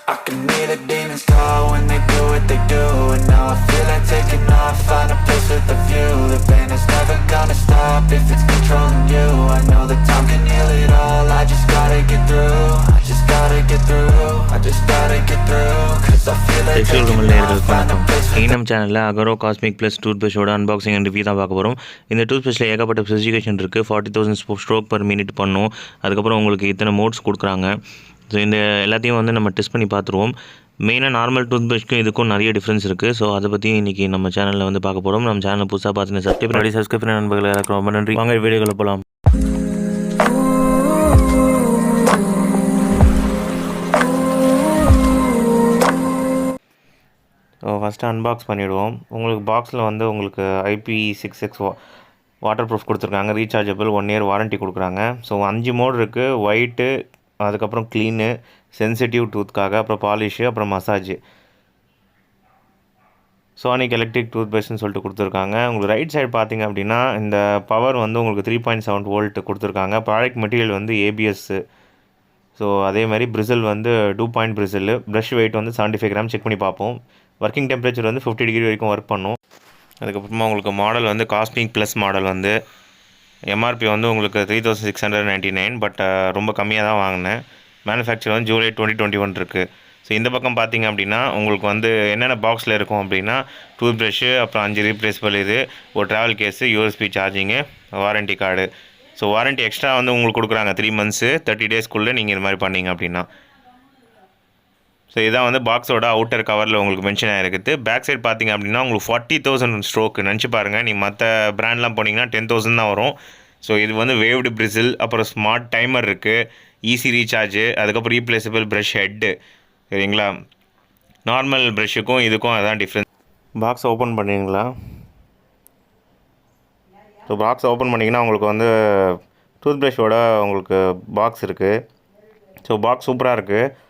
I can hear the demons call when they do what they do. And now I feel like taking off, find a place with a view. The pain is never gonna stop if it's controlling you. I know that time can heal it all, I just gotta get through. I just gotta get through, I just gotta get through. Cause I feel like taking off, find a place with நம்ம சேனலில் Agaro cosmic plus tooth ப்ரஷோட unboxing and review தான் பார்க்க போகிறோம். இந்த tooth ப்ரஷில் ஏகப்பட்ட specification இருக்குது. 40,000 stroke per minute பண்ணும். அதுக்கப்புறம் உங்களுக்கு இத்தனை மோட்ஸ் கொடுக்குறாங்க. ஸோ இந்த எல்லாத்தையும் வந்து நம்ம டெஸ்ட் பண்ணி பார்த்துருவோம். மெயினாக நார்மல் டூத் ப்ரஷ்க்கும் இதுக்கும் நிறைய டிஃப்ரென்ஸ் இருக்குது. ஸோ அதை பற்றி இன்றைக்கி நம்ம சேனலில் வந்து பார்க்க போகிறோம். நம்ம சேனல் புதுசாக பார்த்துன்னு சப்ஸ்கிரைப் பண்ண நண்பர்கள் எல்லாருக்கும் ரொம்ப நன்றி. வாங்க வீடியோக்குள்ள போகலாம். ஸோ ஃபஸ்ட்டு அன்பாக்ஸ் பண்ணிவிடுவோம். உங்களுக்கு பாக்ஸில் வந்து உங்களுக்கு IP66 வாட்டர் ப்ரூஃப் கொடுத்துருக்காங்க. ரீசார்ஜபிள் 1 இயர் வாரண்ட்டி கொடுக்குறாங்க. ஸோ 5 மோட் இருக்குது. ஒயிட்டு, அதுக்கப்புறம் க்ளீனு, சென்சிட்டிவ் டூத்க்காக, அப்புறம் பாலிஷு, அப்புறம் மசாஜ். சோனிக் எலக்ட்ரிக் டூத் ப்ரஷ்னு சொல்லிட்டு கொடுத்துருக்காங்க. உங்களுக்கு ரைட் சைடு பார்த்திங்க அப்படின்னா இந்த பவர் வந்து உங்களுக்கு 3.7 வோல்ட் கொடுத்துருக்காங்க. ப்ராடக்ட் மெட்டீரியல் வந்து ABS. ஸோ அதே மாதிரி பிரிசில் வந்து DuPont பிரிசில். ப்ரஷ் வெயிட் வந்து 75 கிராம். செக் பண்ணி பார்ப்போம். ஒர்க்கிங் டெம்பரேச்சர் வந்து 50 டிகிரி வரைக்கும் ஒர்க் பண்ணும். அதுக்கப்புறமா உங்களுக்கு மாடல் வந்து காஸ்மிக் ப்ளஸ் மாடல் வந்து MRP வந்து உங்களுக்கு 3699. பட் ரொம்ப கம்மியாக தான் வாங்கினேன். மேனுஃபேக்சர் வந்து ஜூலை 2021 இருக்குது. ஸோ இந்த பக்கம் பார்த்திங்க அப்படின்னா உங்களுக்கு வந்து என்னென்ன பாக்ஸில் இருக்கும் அப்படின்னா டூத் ப்ரஷ்ஷு, அப்புறம் 5 ரீப்ளேஸபிள், இது ஒரு travel case, USB charging, warranty card. So warranty extra வந்து உங்களுக்கு கொடுக்குறாங்க 3 மந்த்ஸு 30 டேஸ்க்குள்ளே நீங்கள் இது மாதிரி பண்ணிங்க அப்படின்னா. ஸோ இதான் வந்து பாக்ஸோட அவுட்டர் கவரில் உங்களுக்கு மென்ஷன் ஆகிருக்குது. பேக் சைடு பார்த்திங்க அப்படின்னா உங்களுக்கு 40,000 ஸ்ட்ரோக். நினச்சி பாருங்கள், நீ மற்ற பிராண்ட்லாம் போனீங்கன்னா 10,000 தான் வரும். ஸோ இது வந்து வேவ்டு பிரிசில், அப்புறம் ஸ்மார்ட் டைமர் இருக்குது, ஈஸி ரீசார்ஜு, அதுக்கப்புறம் ரீப்ளேஸபிள் ப்ரஷ் ஹெட்டு. சரிங்களா? நார்மல் ப்ரஷ்ஷுக்கும் இதுக்கும் அதான் டிஃப்ரென்ஸ். பாக்ஸ் ஓப்பன் பண்ணிங்களா? ஸோ பாக்ஸ் ஓப்பன் பண்ணிங்கன்னா உங்களுக்கு வந்து டூத் ப்ரஷ்ஷோட உங்களுக்கு பாக்ஸ் இருக்குது. ஸோ பாக்ஸ் சூப்பராக இருக்குது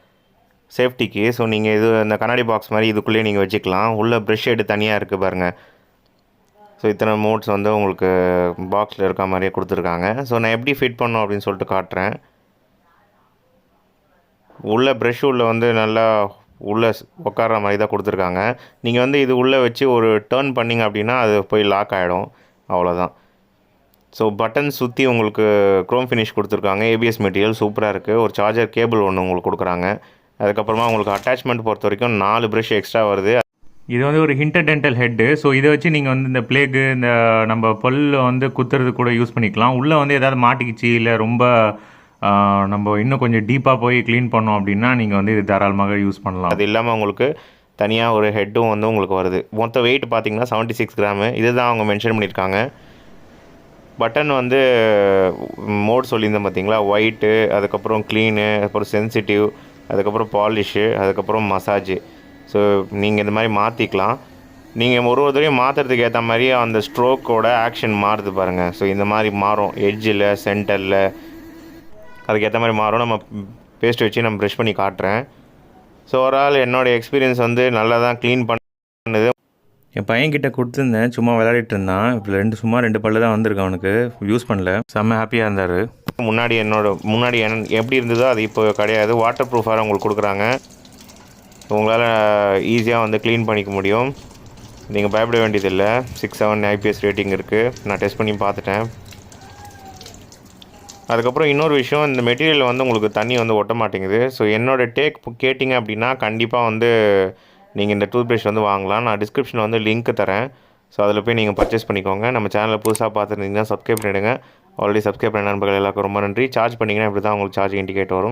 சேஃப்டிக்கு. ஸோ நீங்கள் இது இந்த கண்ணாடி பாக்ஸ் மாதிரி இதுக்குள்ளேயே நீங்கள் வச்சுக்கலாம். உள்ள ப்ரஷ் ஹெட்டு தனியாக இருக்குது பாருங்கள். ஸோ இத்தனை மோட்ஸ் வந்து உங்களுக்கு பாக்ஸில் இருக்க மாதிரியே கொடுத்துருக்காங்க. ஸோ நான் எப்படி ஃபிட் பண்ணோம் அப்படின்னு சொல்லிட்டு காட்டுறேன். உள்ள ப்ரஷ் உள்ள வந்து நல்லா உள்ளே உட்கார்ற மாதிரி தான் கொடுத்துருக்காங்க. நீங்கள் வந்து இது உள்ளே வச்சு ஒரு டேர்ன் பண்ணிங்க அப்படின்னா அது போய் லாக் ஆகிடும். அவ்வளோதான். ஸோ பட்டன் சுற்றி உங்களுக்கு க்ரோம் ஃபினிஷ் கொடுத்துருக்காங்க. ABS மெட்டீரியல் சூப்பராக இருக்குது. ஒரு சார்ஜர் கேபிள் ஒன்று உங்களுக்கு கொடுக்குறாங்க. அதுக்கப்புறமா உங்களுக்கு அட்டாச்மெண்ட் பொறுத்த வரைக்கும் 4 ப்ரஷ் எக்ஸ்ட்ரா வருது. இது வந்து ஒரு ஹிண்டர் டென்டல் ஹெட்டு. ஸோ இதை வச்சு நீங்கள் வந்து இந்த பிளேக்கு, இந்த நம்ம பல்ல வந்து குத்துறது கூட யூஸ் பண்ணிக்கலாம். உள்ளே வந்து எதாவது மாட்டிக்கிச்சு, இல்லை ரொம்ப நம்ம இன்னும் கொஞ்சம் டீப்பாக போய் க்ளீன் பண்ணோம் அப்படின்னா நீங்கள் வந்து இது தாராளமாக யூஸ் பண்ணலாம். அது இல்லாமல் உங்களுக்கு தனியாக ஒரு ஹெட்டும் வந்து உங்களுக்கு வருது. மொத்த வெயிட் பார்த்திங்கன்னா 76 கிராமு. இது தான் அவங்க மென்ஷன் பண்ணியிருக்காங்க. பட்டன் வந்து மோட் சொல்லியிருந்தேன் பார்த்தீங்களா, ஒயிட்டு, அதுக்கப்புறம் க்ளீனு, அப்புறம் சென்சிட்டிவ், அதுக்கப்புறம் பாலிஷு, அதுக்கப்புறம் மசாஜு. ஸோ நீங்கள் இந்த மாதிரி மாற்றிக்கலாம். நீங்கள் ஒரு தடவையும் மாற்றுறதுக்கு ஏற்ற மாதிரி அந்த ஸ்ட்ரோக்கோட ஆக்ஷன் மாறுது பாருங்கள். ஸோ இந்த மாதிரி மாறும். எட்ஜில், சென்டரில், அதுக்கேற்ற மாதிரி மாறும். நம்ம பேஸ்ட் வச்சு நம்ம ப்ரஷ் பண்ணி காட்டுறேன். ஸோ ஓவரால் என்னோடய எக்ஸ்பீரியன்ஸ் வந்து நல்லா தான் க்ளீன் பண்ணுது. என் பையன்கிட்ட கொடுத்துருந்தேன், சும்மா விளையாடிட்டு இருந்தான். இப்போ சும்மா 2 பல்லு தான் வந்திருக்கு அவனுக்கு. யூஸ் பண்ணல. செம்ம ஹாப்பியாக இருந்தார். முன்னாடி எப்படி இருந்ததோ அது இப்போ கிடையாது. வாட்டர் ப்ரூஃபாக உங்களுக்கு கொடுக்குறாங்க. உங்களால் ஈஸியாக வந்து க்ளீன் பண்ணிக்க முடியும். நீங்கள் பயப்பட வேண்டியதில்லை. 6.7 IPS ரேட்டிங் இருக்குது. நான் டெஸ்ட் பண்ணி பார்த்துட்டேன். அதுக்கப்புறம் இன்னொரு விஷயம், இந்த மெட்டீரியல் வந்து உங்களுக்கு தண்ணி வந்து ஒட்ட மாட்டேங்குது. ஸோ என்னோடய டேக் கேட்டிங்க அப்படின்னா கண்டிப்பாக வந்து நீங்கள் இந்த டூத் ப்ரஷ் வந்து வாங்கலாம். நான் டிஸ்கிரிப்ஷனில் வந்து லிங்க் தரேன். ஸோ அதில் போய் நீங்கள் பர்ச்சேஸ் பண்ணிக்கோங்க. நம்ம சேனலில் புதுசாக பார்த்துருந்தீங்கன்னா சப்ஸ்கிரைப் பண்ணிவிடுங்க. ஆல்ரெடி சப்ஸ்கிரைப் பண்ண நண்பர்கள் எல்லாருக்கும் ரொம்ப நன்றி. சார்ஜ் பண்ணிங்கன்னா இப்படி தான் உங்களுக்கு சார்ஜ் இண்டிகேட் வரும்.